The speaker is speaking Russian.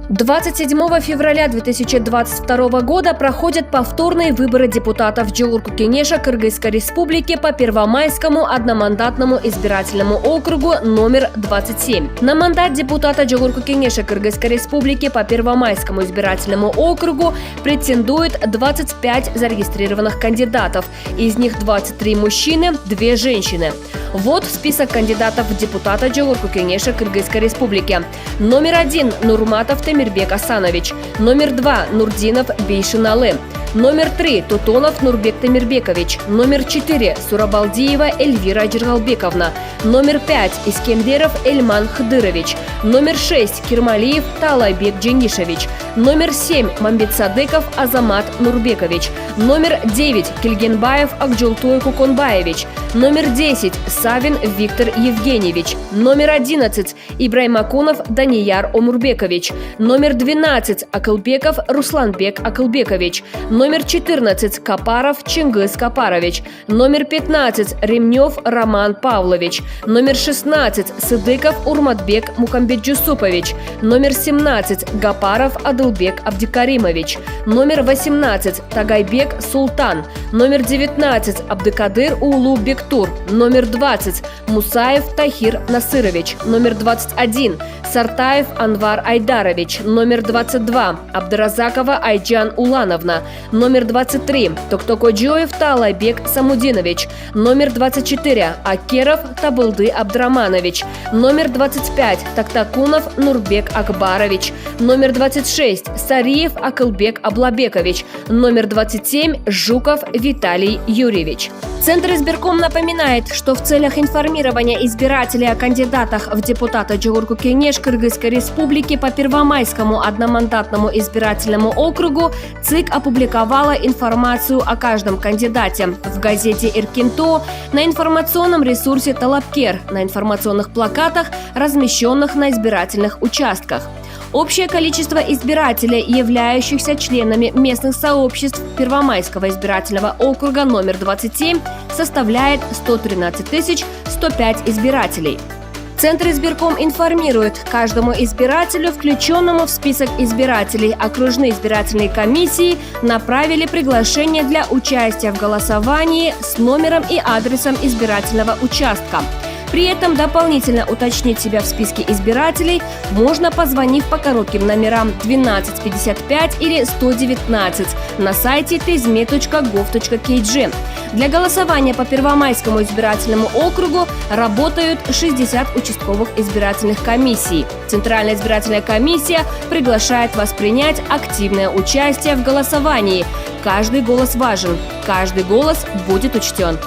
27 февраля 2022 года проходят повторные выборы депутатов Джугурку Кенеша Кыргызской Республики по Первомайскому одномандатному избирательному округу номер 27. На мандат депутата Джугурку Кенеша Кыргызской Республики по Первомайскому избирательному округу претендует 25 зарегистрированных кандидатов. Из них 23 мужчины, 2 женщины. Вот список кандидатов в депутата Джугурку Кенеша Кыргызской Республики. Номер 1 – Нурматов Темирбек Асанович. Номер 2 – Нурдинов Бейшиналы. Номер 3 – Тутонов Нурбек Темирбекович. Номер 4 – Сурабалдиева Эльвира Джергалбековна. Номер 5 – Искендеров Эльман Хдырович. Номер 6 – Кирмалиев Талайбек Дженгишевич. Номер 7 – Мамбетсадыков Азамат Нурбекович. Номер 9 – Кильгенбаев Акджултой Куконбаевич. Номер 10 – Савин Виктор Евгеньевич. Номер 11 – Ибраймакунов Данияр Омурбекович. Номер 12 – Акылбеков Русланбек Акылбекович. Номер 14 – Капаров Чингис Капарович. Номер 15 – Ремнев Роман Павлович. Номер 16 – Сыдыков Урматбек Мукамбетджусупович. Номер 17 – Гапаров Адылбек Абдикаримович. Номер 18 – Тагайбек Султан. Номер 19 – Абдыкадыр Улу Бектур. Номер 20 – Мусаев Тахир Насырович. Номер 21 – Сартаев Анвар Айдарович. Номер 22 – Абдыразакова Айджан Улановна. Номер 23 – Токтокоджоев Талайбек Самудинович. Номер 24 – Акеров Табылды Абдраманович. Номер 25 – Тактакунов Нурбек Акбарович. Номер 26 – Сариев Акылбек Аблабекович. Номер 27 – Жуков Виталий Юрьевич. Центр избирком напоминает, что в целях информирования избирателей о кандидатах в депутата Джугурку Кенеш Кыргызской Республики по Первомайскому одномандатному избирательному округу ЦИК опубликовала информацию о каждом кандидате в газете «Иркинто», на информационном ресурсе «Талапкер», на информационных плакатах, размещенных на избирательных участках. Общее количество избирателей, являющихся членами местных сообществ Первомайского избирательного округа номер 27, составляет 113 105 избирателей. Центр избирком информирует: каждому избирателю, включенному в список избирателей окружной избирательной комиссии, направили приглашение для участия в голосовании с номером и адресом избирательного участка. При этом дополнительно уточнить себя в списке избирателей можно, позвонив по коротким номерам 1255 или 119 на сайте tezme.gov.kg. Для голосования по Первомайскому избирательному округу работают 60 участковых избирательных комиссий. Центральная избирательная комиссия приглашает вас принять активное участие в голосовании. Каждый голос важен, каждый голос будет учтен.